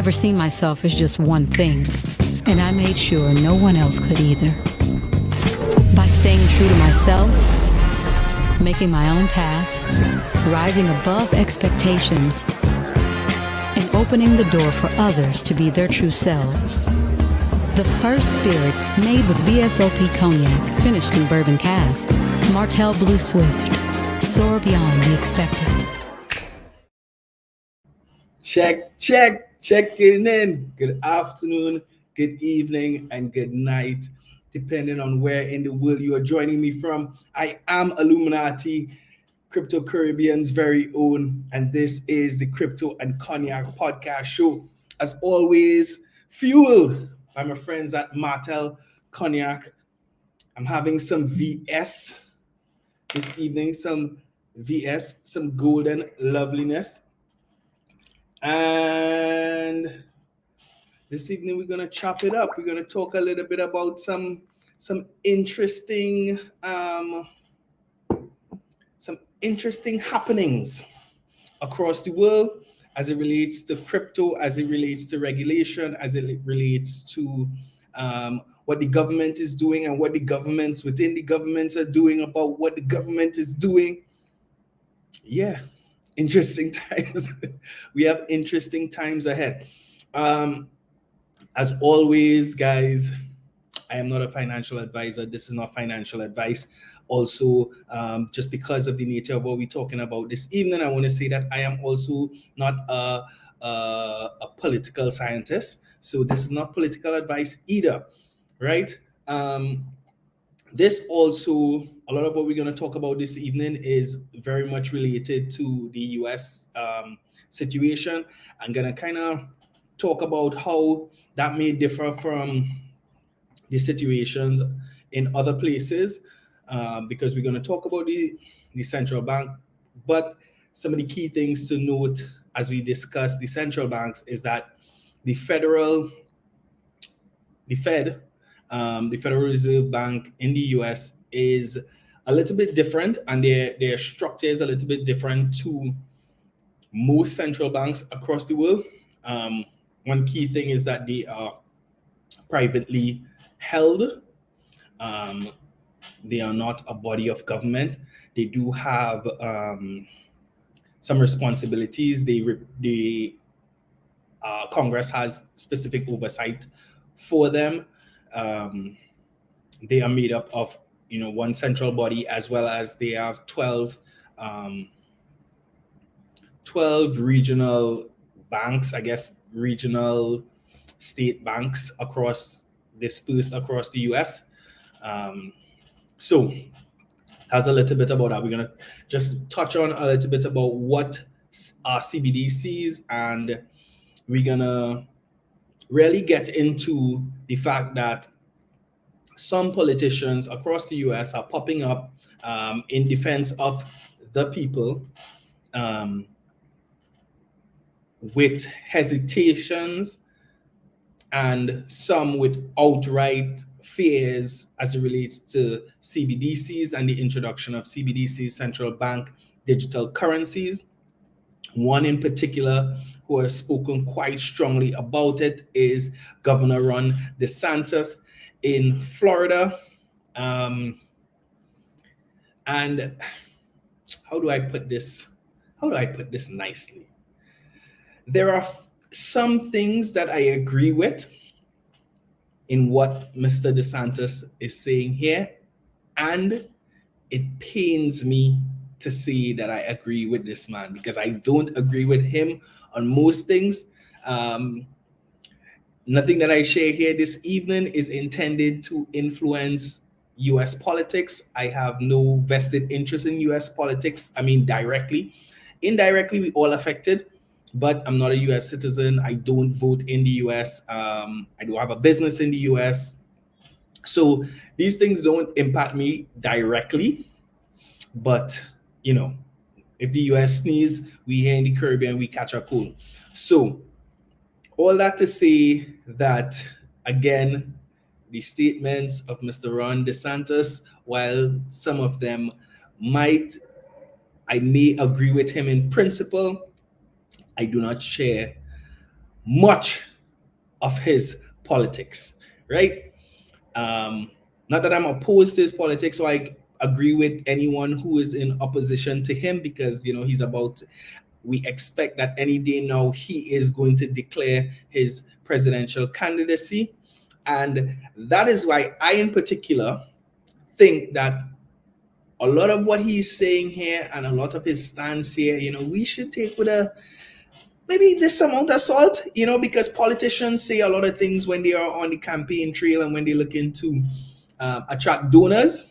never seen myself as just one thing, and I made sure no one else could either. By staying true to myself, making my own path, rising above expectations, and opening the door for others to be their true selves. The first spirit, made with VSOP Cognac, finished in bourbon casks. Martell Blue Swift, soar beyond the expected. Checking in. Good afternoon, good evening, and good night, depending on where in the world you are joining me from. I am 𝐿𝐿uminati, Crypto Caribbean's very own, and this is the Crypto and Cognac podcast show. As always, fueled by my friends at Martell Cognac. I'm having some VS this evening, some golden loveliness. And this evening we're going to chop it up. We're going to talk a little bit about some interesting happenings across the world as it relates to crypto, as it relates to regulation, as it relates to what the government is doing and what the governments within the governments are doing about what the government is doing. Yeah, interesting times. We have interesting times ahead. As always, guys, I am not a financial advisor. This is not financial advice. Also, just because of the nature of what we're talking about this evening, I want to say that I am also not a political scientist. So this is not political advice either, right? This also, a lot of what we're going to talk about this evening is very much related to the US situation. I'm going to kind of talk about how that may differ from the situations in other places, because we're going to talk about the central bank. But some of the key things to note as we discuss the central banks is that the Federal Reserve Bank in the US is a little bit different, and their structure is a little bit different to most central banks across the world. One key thing is that they are privately held. They are not a body of government. They do have some responsibilities. Congress has specific oversight for them. They are made up of one central body, as well as they have 12 regional banks, I guess regional state banks dispersed across the US. So that's a little bit about that. We're gonna just touch on a little bit about what are CBDCs, and we're gonna really get into the fact that some politicians across the US are popping up in defense of the people, with hesitations and some with outright fears as it relates to CBDCs and the introduction of CBDCs, central bank digital currencies. One in particular who has spoken quite strongly about it is Governor Ron DeSantis in Florida. And how do I put this nicely? There are some things that I agree with in what Mr. DeSantis is saying here, and it pains me to say that I agree with this man, because I don't agree with him on most things. Nothing that I share here this evening is intended to influence US politics. I have no vested interest in US politics. I mean, directly. Indirectly, we all affected. But I'm not a US citizen. I don't vote in the US. I do have a business in the US. So these things don't impact me directly. But, if the US sneeze, we here in the Caribbean, we catch a cold. So all that to say that, again, the statements of Mr. Ron DeSantis, while some of them I may agree with him in principle, I do not share much of his politics, right? Not that I'm opposed to his politics, so I agree with anyone who is in opposition to him, because we expect that any day now he is going to declare his presidential candidacy. And that is why I in particular think that a lot of what he's saying here and a lot of his stance here, we should take with maybe this amount of salt, because politicians say a lot of things when they are on the campaign trail and when they're looking to attract donors.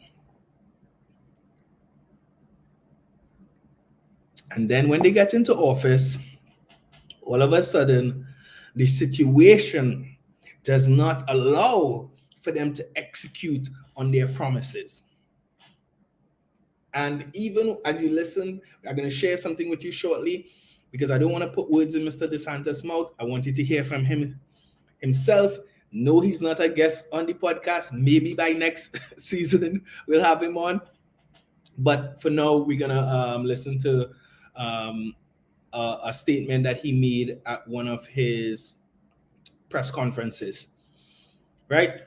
And then when they get into office, all of a sudden, the situation does not allow for them to execute on their promises. And even as you listen, I'm going to share something with you shortly, because I don't want to put words in Mr. DeSantis' mouth. I want you to hear from him himself. No, he's not a guest on the podcast. Maybe by next season we'll have him on. But for now, we're going to listen to a statement that he made at one of his press conferences, right?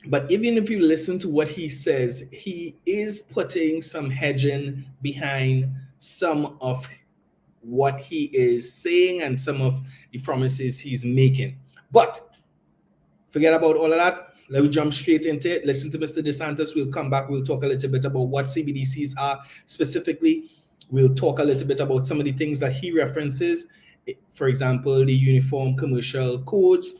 But even if you listen to what he says, he is putting some hedging behind some of what he is saying and some of the promises he's making. But forget about all of that. Let me jump straight into it. Listen to Mr. DeSantis. We'll come back. We'll talk a little bit about what CBDCs are specifically. We'll talk a little bit about some of the things that he references. For example, the uniform commercial codes.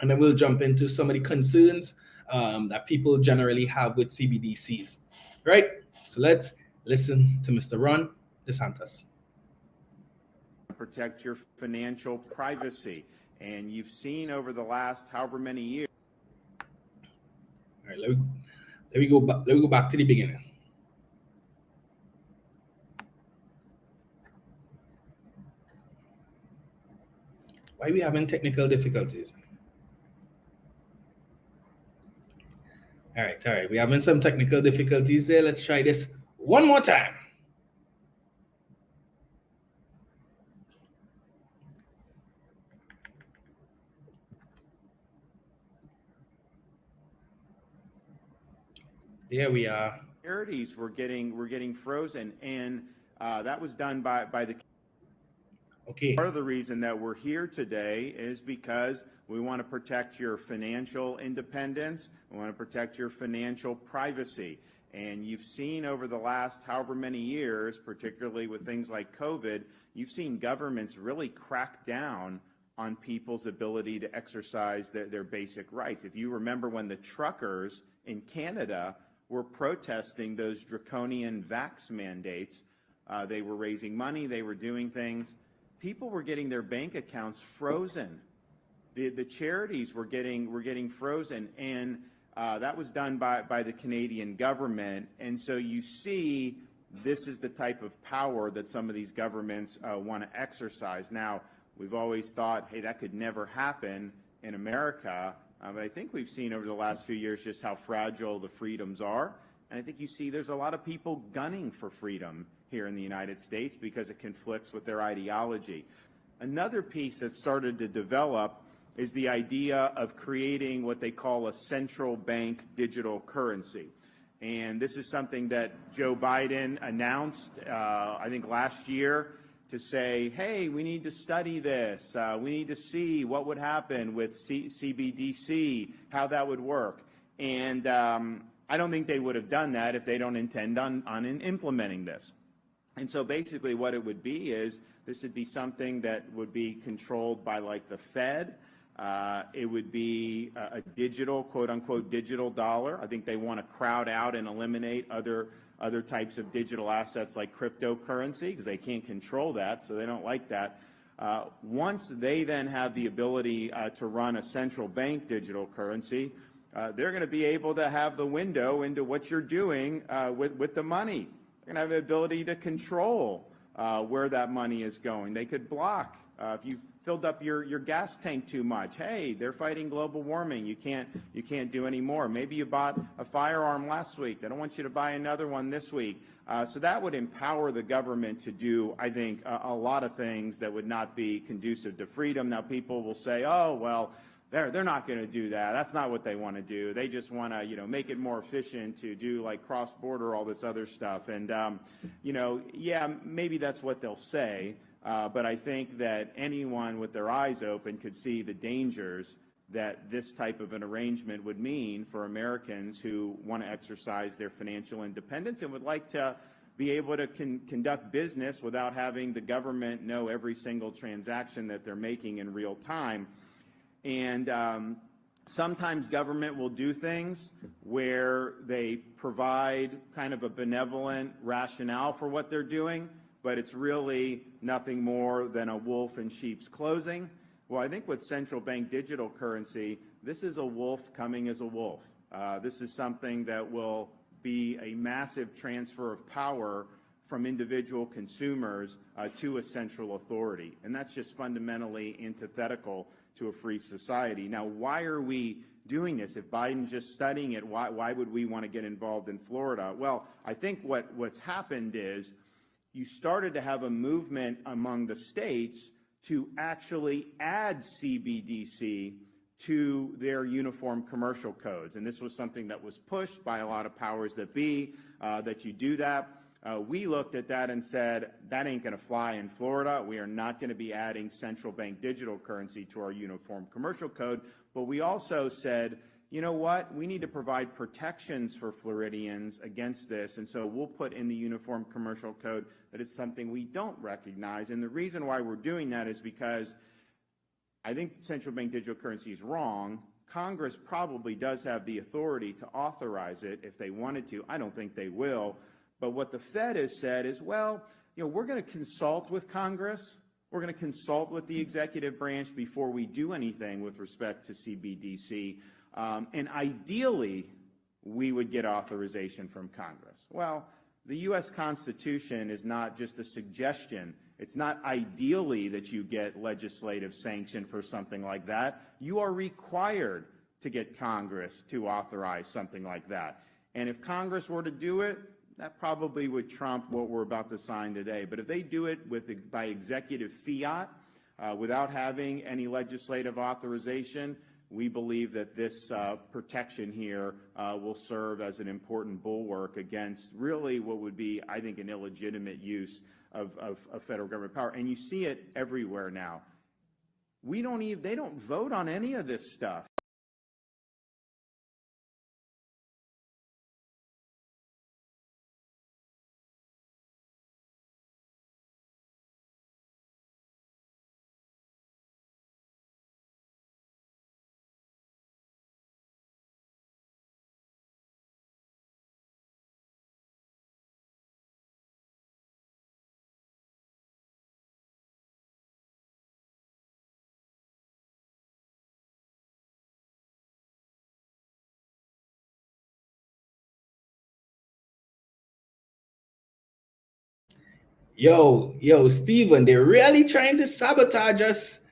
And then we'll jump into some of the concerns that people generally have with CBDCs, right? So let's listen to Mr. Ron DeSantis. Protect your financial privacy. And you've seen over the last however many years. All right, let me go back to the beginning. Why are we having technical difficulties? All right. We're having some technical difficulties there. Let's try this one more time. There we are. Charities were getting frozen, and that was done by the. Okay. Part of the reason that we're here today is because we want to protect your financial independence. We want to protect your financial privacy. And you've seen over the last however many years, particularly with things like COVID, you've seen governments really crack down on people's ability to exercise their basic rights. If you remember when the truckers in Canada were protesting those draconian vax mandates, they were raising money, they were doing things. People were getting their bank accounts frozen. The charities were getting frozen, and that was done by the Canadian government. And so you see, this is the type of power that some of these governments want to exercise. Now, we've always thought, hey, that could never happen in America. But I think we've seen over the last few years just how fragile the freedoms are. And I think you see there's a lot of people gunning for freedom here in the United States because it conflicts with their ideology. Another piece that started to develop is the idea of creating what they call a central bank digital currency. And this is something that Joe Biden announced, I think last year, to say, hey, we need to study this. We need to see what would happen with CBDC, how that would work. And I don't think they would have done that if they don't intend on implementing this. And so basically what it would be is this would be something that would be controlled by like the Fed. It would be a digital, quote unquote, digital dollar. I think they want to crowd out and eliminate other types of digital assets like cryptocurrency because they can't control that, so they don't like that. Once they then have the ability to run a central bank digital currency, they're going to be able to have the window into what you're doing with the money. They're going to have the ability to control where that money is going. They could block, if you filled up your gas tank too much. Hey, they're fighting global warming. You can't do any more. Maybe you bought a firearm last week. They don't want you to buy another one this week. So that would empower the government to do, I think, a lot of things that would not be conducive to freedom. Now, people will say, oh, well, they're not going to do that. That's not what they want to do. They just want to, make it more efficient to do like cross-border, all this other stuff. And, yeah, maybe that's what they'll say. But I think that anyone with their eyes open could see the dangers that this type of an arrangement would mean for Americans who want to exercise their financial independence and would like to be able to conduct business without having the government know every single transaction that they're making in real time. And sometimes government will do things where they provide kind of a benevolent rationale for what they're doing, but it's really nothing more than a wolf in sheep's clothing. Well, I think with central bank digital currency, this is a wolf coming as a wolf. This is something that will be a massive transfer of power from individual consumers to a central authority. And that's just fundamentally antithetical to a free society. Now, why are we doing this? If Biden's just studying it, why would we want to get involved in Florida? Well, I think what's happened is you started to have a movement among the states to actually add CBDC to their uniform commercial codes. And this was something that was pushed by a lot of powers that be, that you do that. We looked at that and said, that ain't going to fly in Florida. We are not going to be adding central bank digital currency to our uniform commercial code. But we also said, you know what? We need to provide protections for Floridians against this. And so we'll put in the uniform commercial code that it's something we don't recognize. And the reason why we're doing that is because I think central bank digital currency is wrong. Congress probably does have the authority to authorize it if they wanted to. I don't think they will. But what the Fed has said is, well, we're going to consult with Congress. We're going to consult with the executive branch before we do anything with respect to CBDC. And ideally, we would get authorization from Congress. Well, the U.S. Constitution is not just a suggestion. It's not ideally that you get legislative sanction for something like that. You are required to get Congress to authorize something like that. And if Congress were to do it, that probably would trump what we're about to sign today. But if they do it by executive fiat, without having any legislative authorization, we believe that this protection here will serve as an important bulwark against really what would be, I think, an illegitimate use of federal government power. And you see it everywhere now. They don't vote on any of this stuff. Yo, Stephen, they're really trying to sabotage us.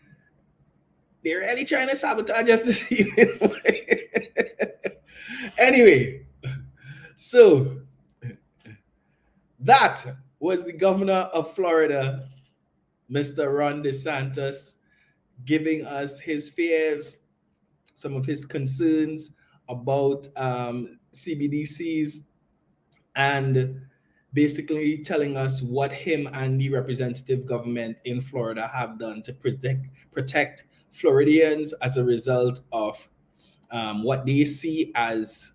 They're really trying to sabotage us this evening. Anyway, so that was the governor of Florida, Mr. Ron DeSantis, giving us his fears, some of his concerns about CBDCs, and basically telling us what him and the representative government in Florida have done to protect Floridians as a result of what they see as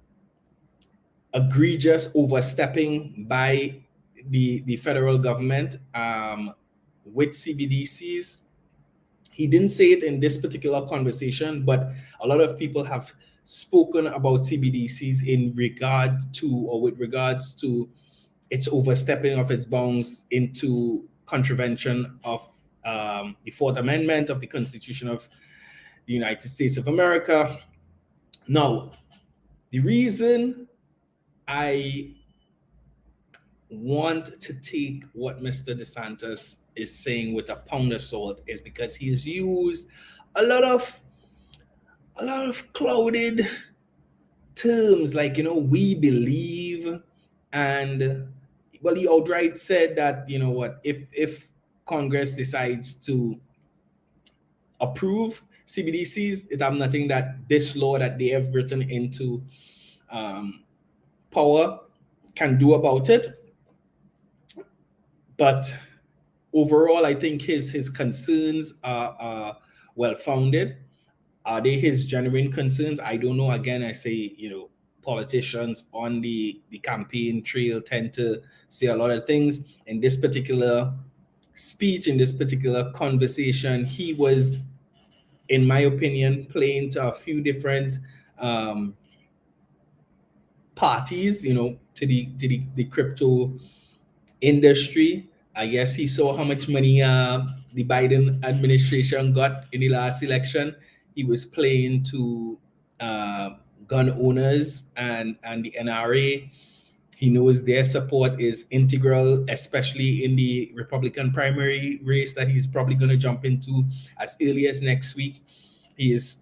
egregious overstepping by the federal government with CBDCs. He didn't say it in this particular conversation, but a lot of people have spoken about CBDCs in regard to, or with regards to, its overstepping of its bounds into contravention of the Fourth Amendment of the Constitution of the United States of America. Now, the reason I want to take what Mr. DeSantis is saying with a pound of salt is because he has used a lot of clouded terms like, we believe, and well, he outright said that, what, if Congress decides to approve CBDCs, it have nothing that this law that they have written into power can do about it. But overall, I think his concerns are well-founded. Are they his genuine concerns? I don't know. Again, I say, politicians on the campaign trail tend to say a lot of things. In this particular speech, in this particular conversation, he was, in my opinion, playing to a few different parties, to the crypto industry. I guess he saw how much money the Biden administration got in the last election. He was playing to gun owners and the NRA. He knows their support is integral, especially in the Republican primary race that he's probably going to jump into as early as next week. He is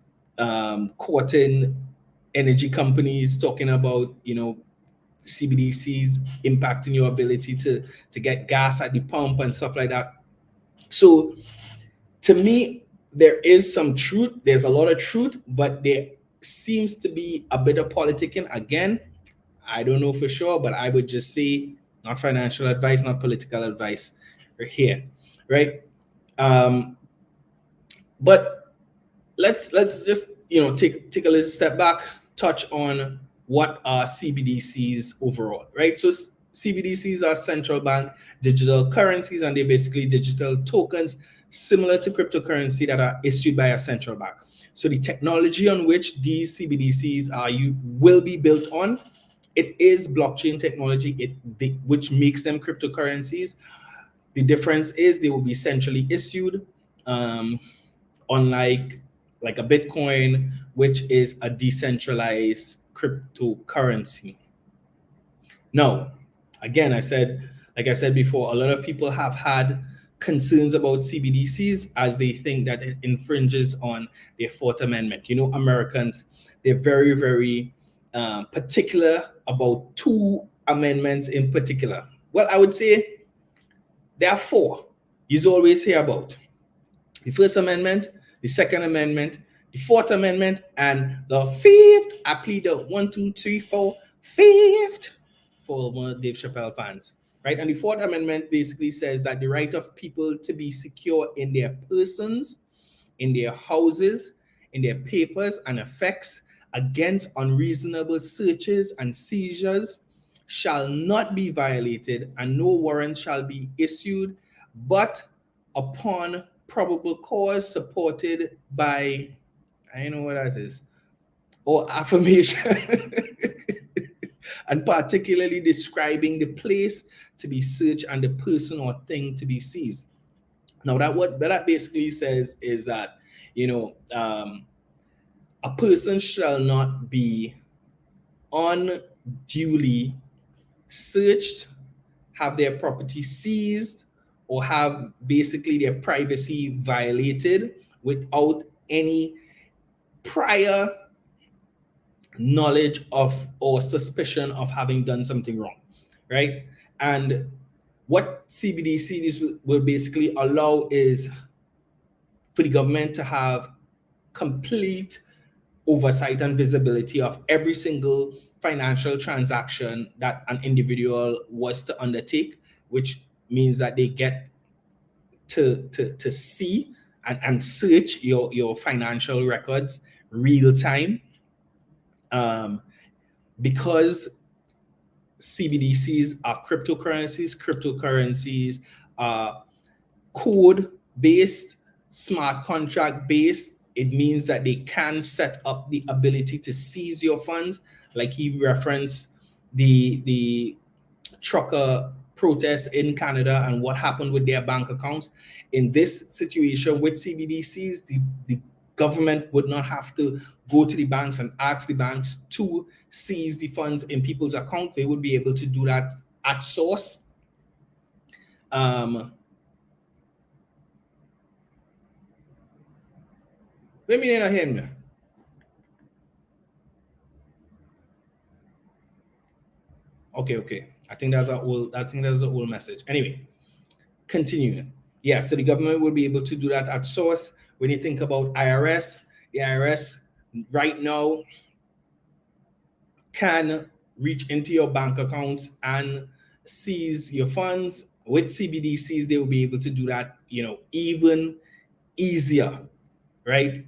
courting energy companies, talking about, CBDCs impacting your ability to get gas at the pump and stuff like that. So to me, there is some truth. There's a lot of truth, but there seems to be a bit of politicking. Again, I don't know for sure, but I would just say not financial advice, not political advice here, right? But let's just take a little step back, touch on what are CBDCs overall, right? So CBDCs are central bank digital currencies, and they're basically digital tokens similar to cryptocurrency that are issued by a central bank. So the technology on which these CBDCs will be built on, it is blockchain technology, which makes them cryptocurrencies. The difference is they will be centrally issued, unlike like a Bitcoin, which is a decentralized cryptocurrency. Now, again, like I said before, a lot of people have had concerns about CBDCs as they think that it infringes on their Fourth Amendment. Americans, they're very, very particular about two amendments in particular. Well, I would say there are four you always hear about. The First Amendment, the Second Amendment, the Fourth Amendment, and the Fifth. I plead the 1, 2, 3, 4, Fifth for more Dave Chappelle fans, right? And the Fourth Amendment basically says that the right of people to be secure in their persons, in their houses, in their papers and effects against unreasonable searches and seizures shall not be violated, and no warrant shall be issued, but upon probable cause supported by, I know what that is, or affirmation, and particularly describing the place to be searched and the person or thing to be seized. Now, what that basically says is that, a person shall not be unduly searched, have their property seized, or have basically their privacy violated without any prior knowledge of or suspicion of having done something wrong, right? And what CBDCs will basically allow is for the government to have complete oversight and visibility of every single financial transaction that an individual was to undertake, which means that they get to see and search your financial records real time. Because CBDCs are cryptocurrencies are code-based, smart contract-based. It means that they can set up the ability to seize your funds, like he referenced the trucker protests in Canada and what happened with their bank accounts. In this situation with CBDCs, the government would not have to go to the banks and ask the banks to seize the funds in people's accounts. They would be able to do that at source Let me not hear me. Okay. I think that's the old message. Anyway, continuing. Yeah, so the government will be able to do that at source. When you think about IRS, the IRS right now can reach into your bank accounts and seize your funds. With CBDCs, they will be able to do that, even easier, right?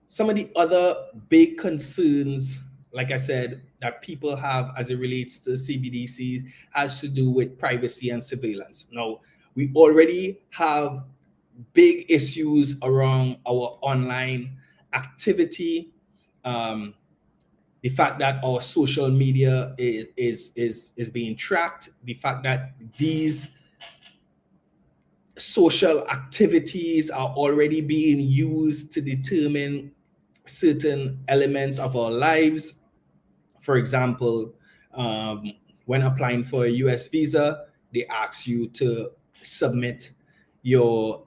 Some of the other big concerns, like I said, that people have as it relates to CBDCs has to do with privacy and surveillance. Now, we already have big issues around our online activity. The fact that our social media is being tracked, the fact that these social activities are already being used to determine certain elements of our lives. For example, when applying for a US visa, they ask you to submit your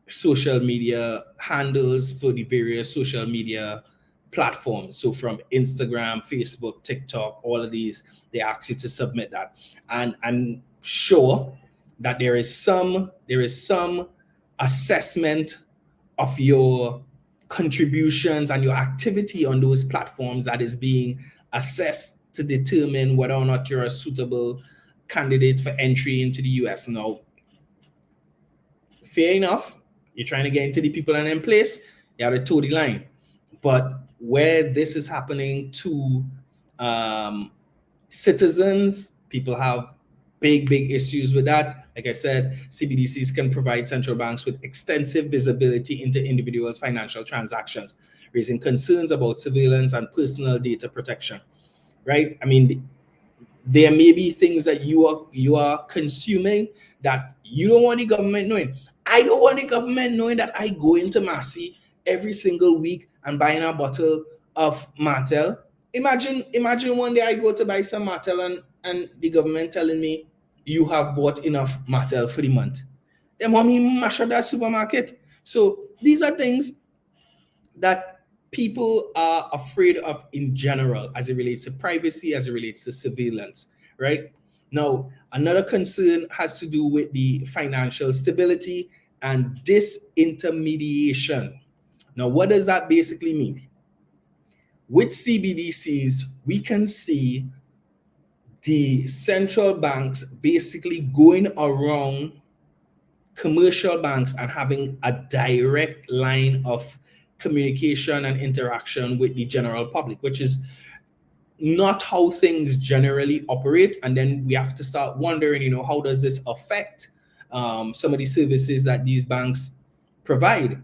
social media handles for the various social media platforms. So from Instagram, Facebook, TikTok, all of these, they ask you to submit that. And I'm sure that there is some assessment of your contributions and your activity on those platforms that is being assessed to determine whether or not you're a suitable candidate for entry into the US. Now, fair enough, you're trying to get into the people and in place, you have to toe the line. But where this is happening to citizens, people have big issues with that. Like I said, CBDCs can provide central banks with extensive visibility into individuals' financial transactions, raising concerns about surveillance and personal data protection, right? I mean, there may be things that you are consuming that you don't want the government knowing. I don't want the government knowing that I go into Massey every single week and buying a bottle of Martell. Imagine one day I go to buy some Martell and the government telling me you have bought enough Martell for the month. They want me mash up that supermarket. So these are things that people are afraid of in general as it relates to privacy, as it relates to surveillance, right? Now, another concern has to do with the financial stability and disintermediation. Now, what does that basically mean? With CBDCs, we can see the central banks basically going around commercial banks and having a direct line of communication and interaction with the general public, which is not how things generally operate. And then we have to start wondering, how does this affect some of the services that these banks provide,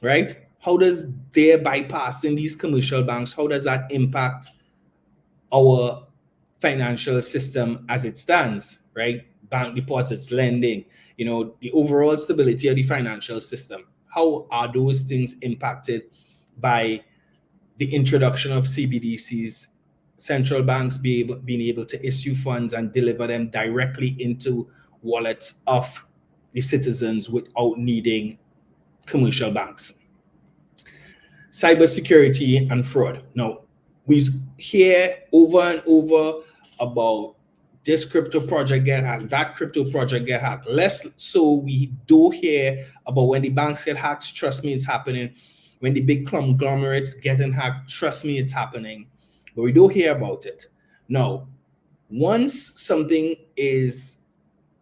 right? How does their bypassing these commercial banks, how does that impact our financial system as it stands, right? Bank deposits, lending, the overall stability of the financial system. How are those things impacted by the introduction of CBDCs, central banks being able to issue funds and deliver them directly into wallets of the citizens without needing commercial banks? Cybersecurity and fraud. Now, we hear over and over about this crypto project get hacked, that crypto project get hacked. Less so we do hear about when the banks get hacked. Trust me, it's happening. When the big conglomerates getting hacked, trust me, it's happening. But we do hear about it. Now, once something is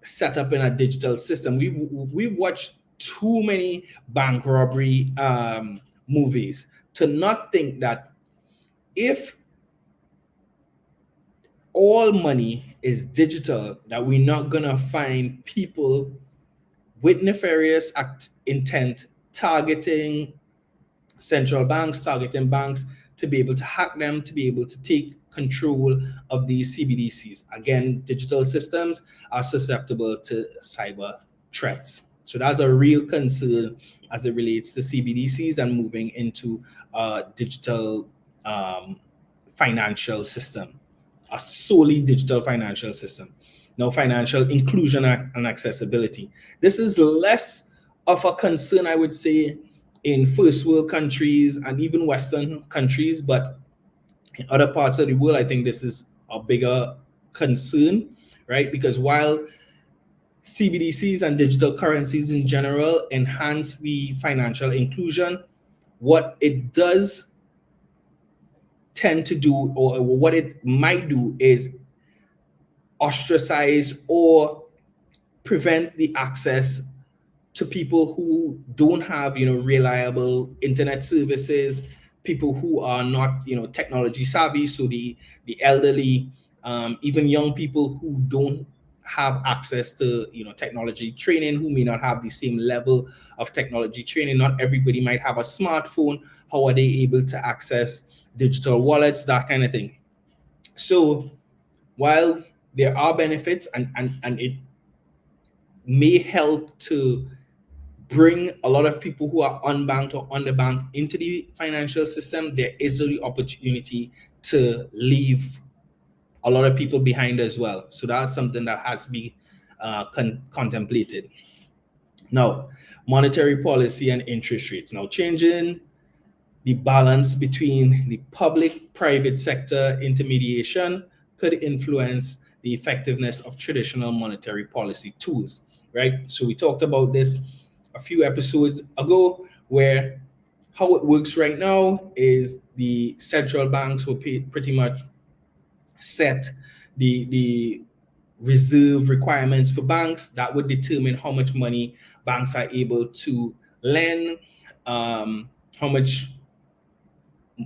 set up in a digital system, we've watched too many bank robbery movies to not think that if all money is digital, that we're not gonna find people with nefarious intent targeting central banks, targeting banks to be able to hack them, to be able to take control of these CBDCs. Again, digital systems are susceptible to cyber threats. So that's a real concern as it relates to CBDCs and moving into a digital financial system. a solely digital financial system. Now, financial inclusion and accessibility. This is less of a concern, I would say, in first world countries and even Western countries, but in other parts of the world, I think this is a bigger concern, right? Because while CBDCs and digital currencies in general enhance the financial inclusion, what it does tend to do, or what it might do, is ostracize or prevent the access to people who don't have, reliable internet services, people who are not, technology savvy. So the elderly, even young people who don't have access to, technology training, who may not have the same level of technology training. Not everybody might have a smartphone. How are they able to access digital wallets, that kind of thing? So while there are benefits, and it may help to bring a lot of people who are unbanked or underbanked into the financial system, there is the opportunity to leave a lot of people behind as well. So that's something that has to be contemplated. Now, monetary policy and interest rates. Now, changing the balance between the public-private sector intermediation could influence the effectiveness of traditional monetary policy tools, right? So we talked about this a few episodes ago, where how it works right now is the central banks will pretty much set the reserve requirements for banks that would determine how much money banks are able to lend, how much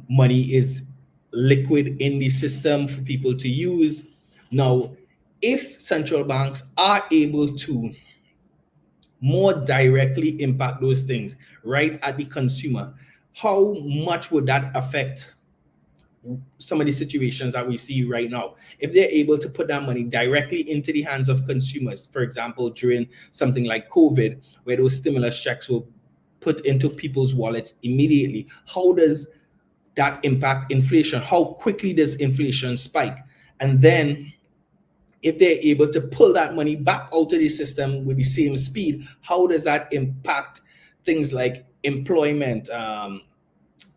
money is liquid in the system for people to use. Now, if central banks are able to more directly impact those things right at the consumer, how much would that affect some of the situations that we see right now? If they're able to put that money directly into the hands of consumers, for example, during something like COVID, where those stimulus checks were put into people's wallets immediately, how does that impact inflation? How quickly does inflation spike? And then if they're able to pull that money back out of the system with the same speed, how does that impact things like employment,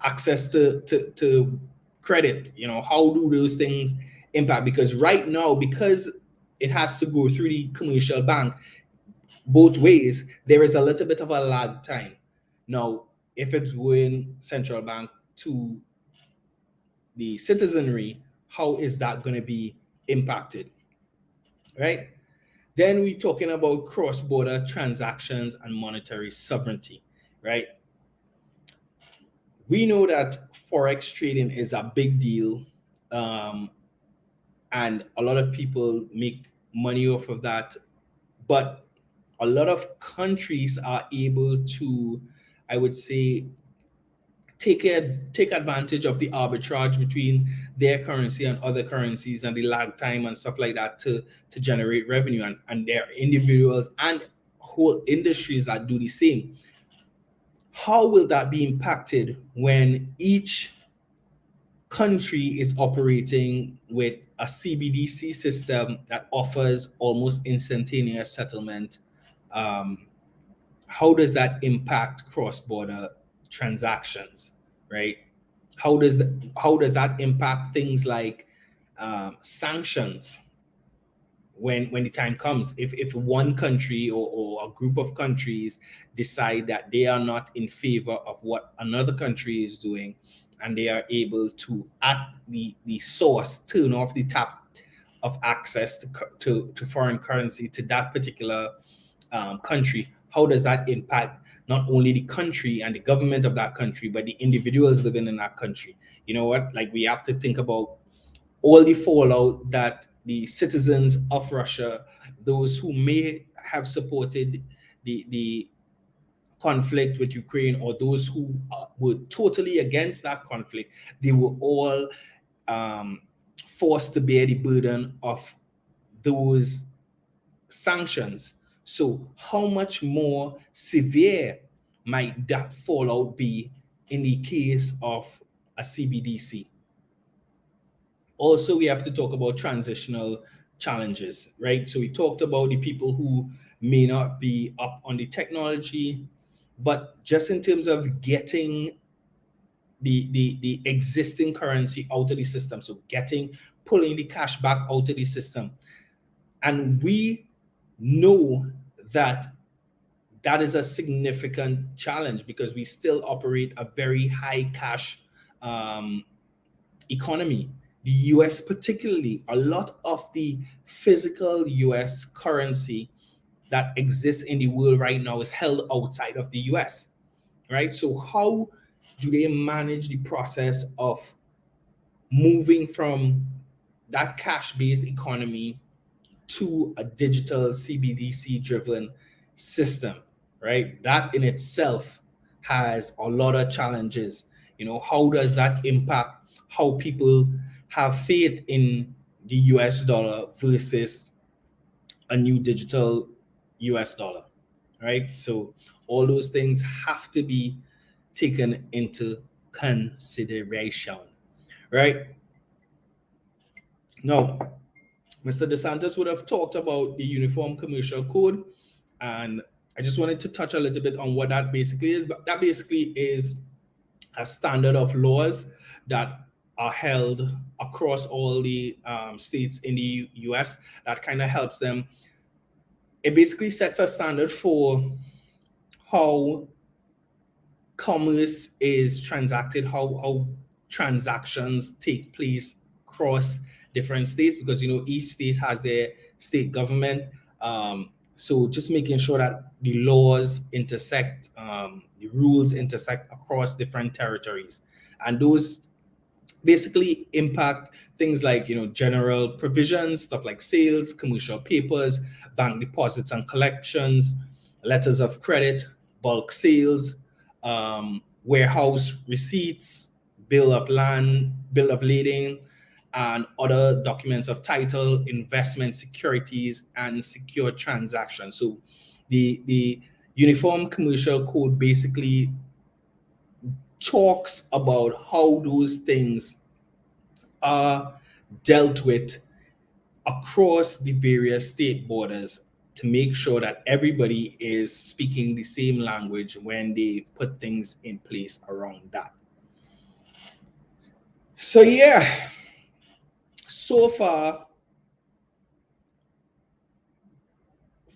access to credit? How do those things impact? Because right now, because it has to go through the commercial bank both ways, there is a little bit of a lag time. Now, if it's going central bank to the citizenry, how is that going to be impacted, right? Then we're talking about cross-border transactions and monetary sovereignty, right? We know that Forex trading is a big deal, and a lot of people make money off of that. But a lot of countries are able to, I would say, take advantage of the arbitrage between their currency and other currencies, and the lag time and stuff like that, to generate revenue. And there are individuals and whole industries that do the same. How will that be impacted when each country is operating with a CBDC system that offers almost instantaneous settlement? How does that impact cross-border transactions, right? How does that impact things like sanctions when the time comes? If one country or a group of countries decide that they are not in favor of what another country is doing, and they are able to, at the source, turn off the tap of access to foreign currency to that particular country, how does that impact not only the country and the government of that country, but the individuals living in that country? You know what? Like, we have to think about all the fallout that the citizens of Russia, those who may have supported the conflict with Ukraine, or those who were totally against that conflict, they were all forced to bear the burden of those sanctions. So how much more severe might that fallout be in the case of a CBDC? Also, we have to talk about transitional challenges, right? So we talked about the people who may not be up on the technology, but just in terms of getting the existing currency out of the system, so pulling the cash back out of the system. And we know that that is a significant challenge because we still operate a very high cash economy. The US particularly, a lot of the physical US currency that exists in the world right now is held outside of the US, right? So how do they manage the process of moving from that cash-based economy to a digital CBDC driven system, right? That in itself has a lot of challenges. How does that impact how people have faith in the US dollar versus a new digital US dollar, right? So all those things have to be taken into consideration, right? Now, Mr. DeSantis would have talked about the Uniform Commercial Code, and I just wanted to touch a little bit on what that basically is. But that basically is a standard of laws that are held across all the states in the US that kind of helps them. It basically sets a standard for how commerce is transacted, how transactions take place across different states, because each state has their state government. So just making sure that the laws intersect, the rules intersect across different territories, and those basically impact things like general provisions, stuff like sales, commercial papers, bank deposits and collections, letters of credit, bulk sales, warehouse receipts, bill of lading, and other documents of title, investment securities, and secure transactions. So the Uniform Commercial Code basically talks about how those things are dealt with across the various state borders to make sure that everybody is speaking the same language when they put things in place around that. So yeah, so far,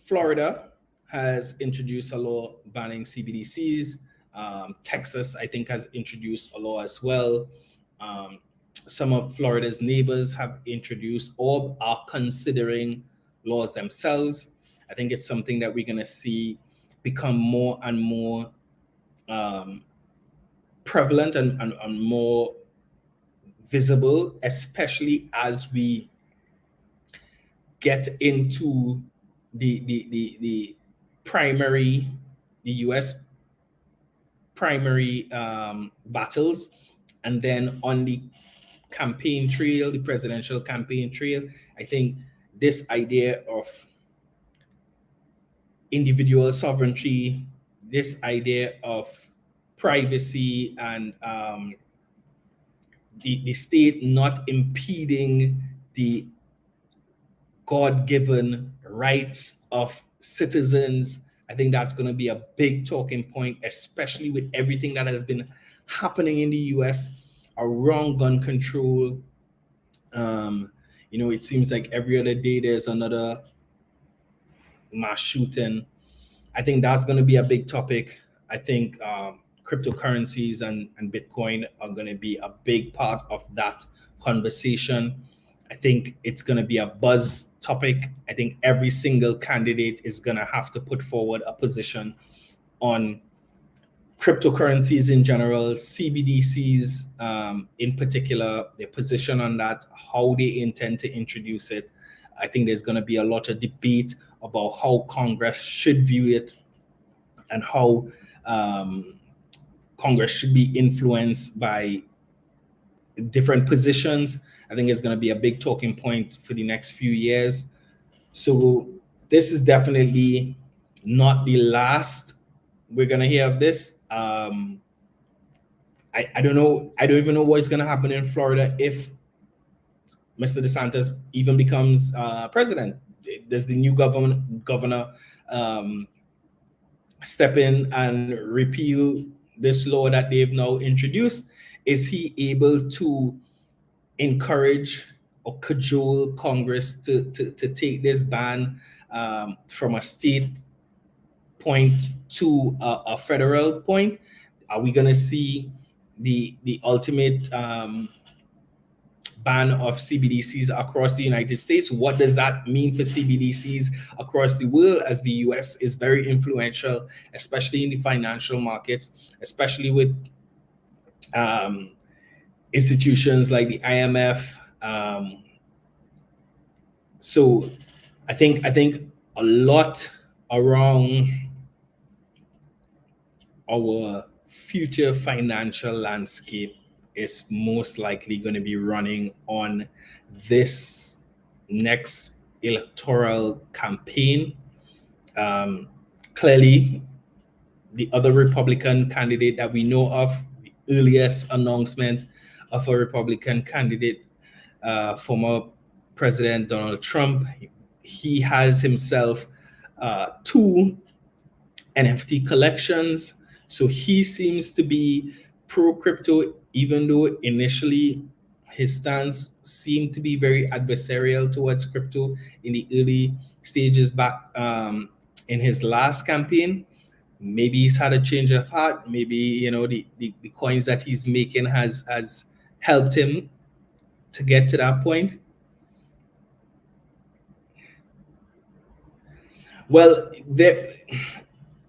Florida has introduced a law banning CBDCs. Texas, I think, has introduced a law as well. Some of Florida's neighbors have introduced or are considering laws themselves. I think it's something that we're going to see become more and more prevalent and more visible, especially as we get into the US primary battles, and then on the campaign trail, the presidential campaign trail. I think this idea of individual sovereignty, this idea of privacy, and the state not impeding the God-given rights of citizens, I think that's going to be a big talking point, especially with everything that has been happening in the US around gun control. It seems like every other day there's another mass shooting. I think that's going to be a big topic. I think cryptocurrencies and Bitcoin are going to be a big part of that conversation. I think it's going to be a buzz topic. I think every single candidate is going to have to put forward a position on cryptocurrencies in general, CBDCs in particular, their position on that, how they intend to introduce it. I think there's going to be a lot of debate about how Congress should view it and how Congress should be influenced by different positions. I think it's going to be a big talking point for the next few years. So this is definitely not the last we're going to hear of this. I don't know. I don't even know what's going to happen in Florida if Mr. DeSantis even becomes president. Does the new governor step in and repeal this law that they've now introduced? Is he able to encourage or cajole Congress to take this ban from a state point to a federal point? Are we going to see the ultimate ban of CBDCs across the United States? What does that mean for CBDCs across the world, as the US is very influential, especially in the financial markets, especially with institutions like the IMF. So I think a lot around our future financial landscape is most likely going to be running on this next electoral campaign. Clearly, the other Republican candidate that we know of, the earliest announcement of a Republican candidate, former President Donald Trump, he has himself 2 NFT collections. So he seems to be pro-crypto, even though initially his stance seemed to be very adversarial towards crypto in the early stages back in his last campaign. Maybe he's had a change of heart. Maybe, the coins that he's making has helped him to get to that point. Well, there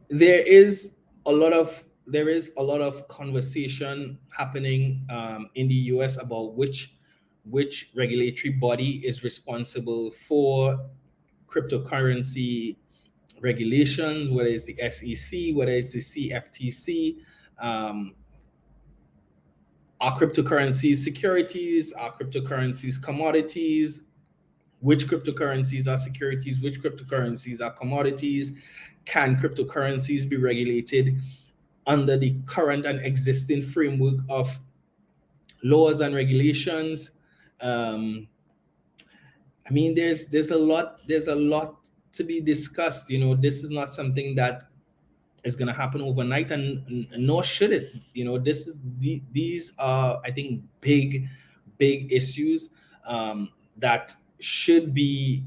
is a lot of conversation happening in the US about which regulatory body is responsible for cryptocurrency regulation, whether it's the SEC, whether it's the CFTC. Are cryptocurrencies securities? Are cryptocurrencies commodities? Which cryptocurrencies are securities? Which cryptocurrencies are commodities? Can cryptocurrencies be regulated under the current and existing framework of laws and regulations? I mean, there's a lot to be discussed. This is not something that is going to happen overnight, and nor should it. These are, I think, big issues that should be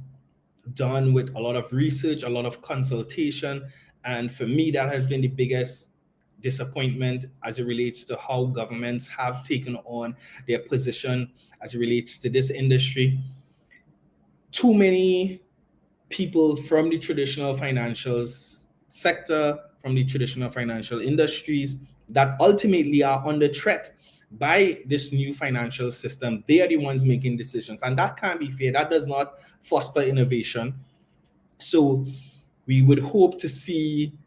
done with a lot of research, a lot of consultation. And for me, that has been the biggest disappointment as it relates to how governments have taken on their position as it relates to this industry. Too many people from the traditional financial sector, from the traditional financial industries that ultimately are under threat by this new financial system, they are the ones making decisions, and that can't be fair. That does not foster innovation. So we would hope to see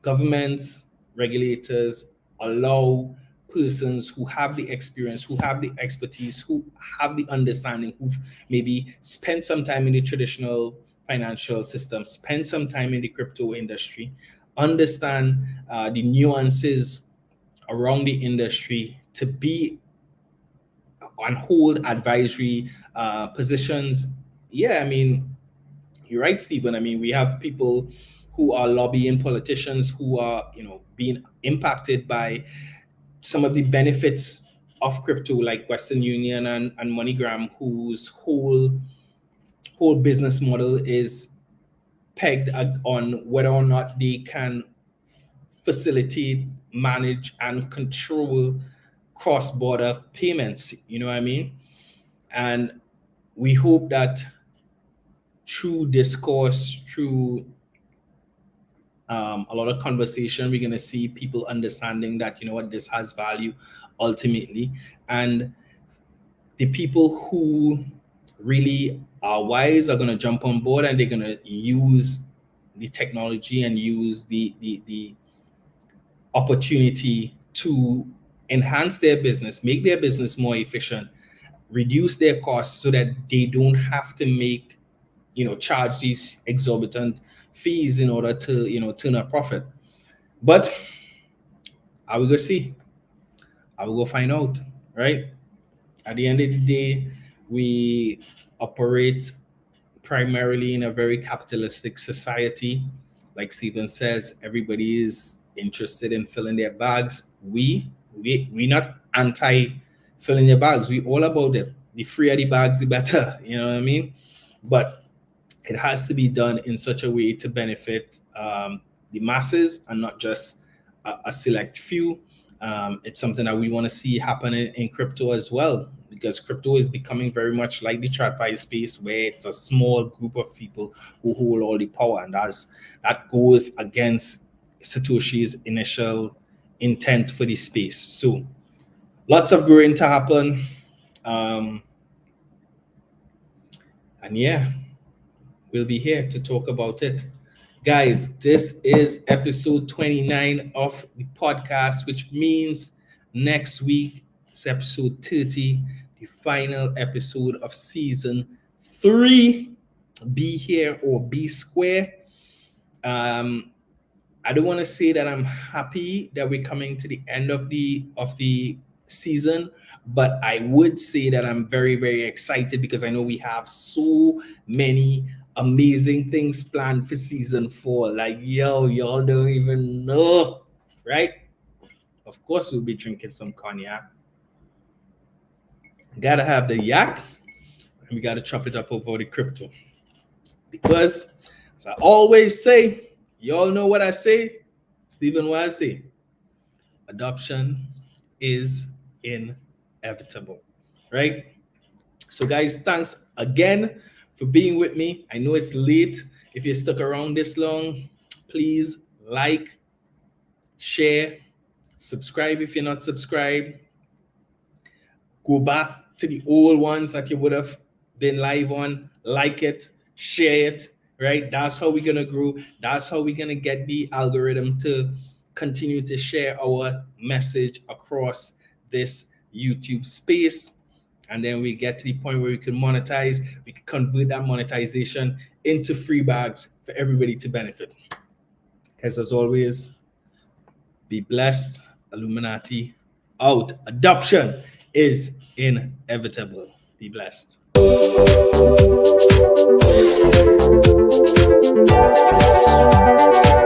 governments, regulators allow persons who have the experience, who have the expertise, who have the understanding, who've maybe spent some time in the traditional financial system, spent some time in the crypto industry, understand the nuances around the industry, to be on hold advisory positions. Yeah, I mean, you're right, Stephen. I mean, we have people who are lobbying politicians who are, being impacted by some of the benefits of crypto, like Western Union and MoneyGram, whose whole business model is pegged on whether or not they can facilitate, manage, and control cross-border payments. You know what I mean? And we hope that through discourse, through a lot of conversation, we're going to see people understanding that, this has value ultimately. And the people who really are wise are going to jump on board, and they're going to use the technology and use the opportunity to enhance their business, make their business more efficient, reduce their costs so that they don't have to make, charge these exorbitant fees in order to, turn a profit. But I will go see. I will go find out, right? At the end of the day, we operate primarily in a very capitalistic society. Like Stephen says, everybody is interested in filling their bags. We not anti filling your bags. We all about it. The freer the bags, the better. You know what I mean? But it has to be done in such a way to benefit the masses and not just a select few. It's something that we want to see happen in crypto as well, because crypto is becoming very much like the TradFi space, where it's a small group of people who hold all the power, and that goes against Satoshi's initial intent for the space. So lots of growing to happen. And yeah, we'll be here to talk about it. Guys, this is episode 29 of the podcast, which means next week is episode 30, the final episode of season 3. Be here or be square. I don't want to say that I'm happy that we're coming to the end of the season, but I would say that I'm very, very excited because I know we have so many amazing things planned for season 4. Like, y'all don't even know, right? Of course, we'll be drinking some cognac. Gotta have the yak, and we gotta chop it up over the crypto. Because, as I always say, y'all know what I say, Stephen, what I say, adoption is inevitable, right? So guys, thanks again for being with me. I know it's late. If you stuck around this long, please like, share, subscribe if you're not subscribed. Go back to the old ones that you would have been live on, like it, share it, right? That's how we're gonna grow. That's how we're gonna get the algorithm to continue to share our message across this YouTube space. And then we get to the point where we can monetize, we can convert that monetization into free bags for everybody to benefit. Guys, as always, be blessed. Illuminati out. Adoption is inevitable. Be blessed.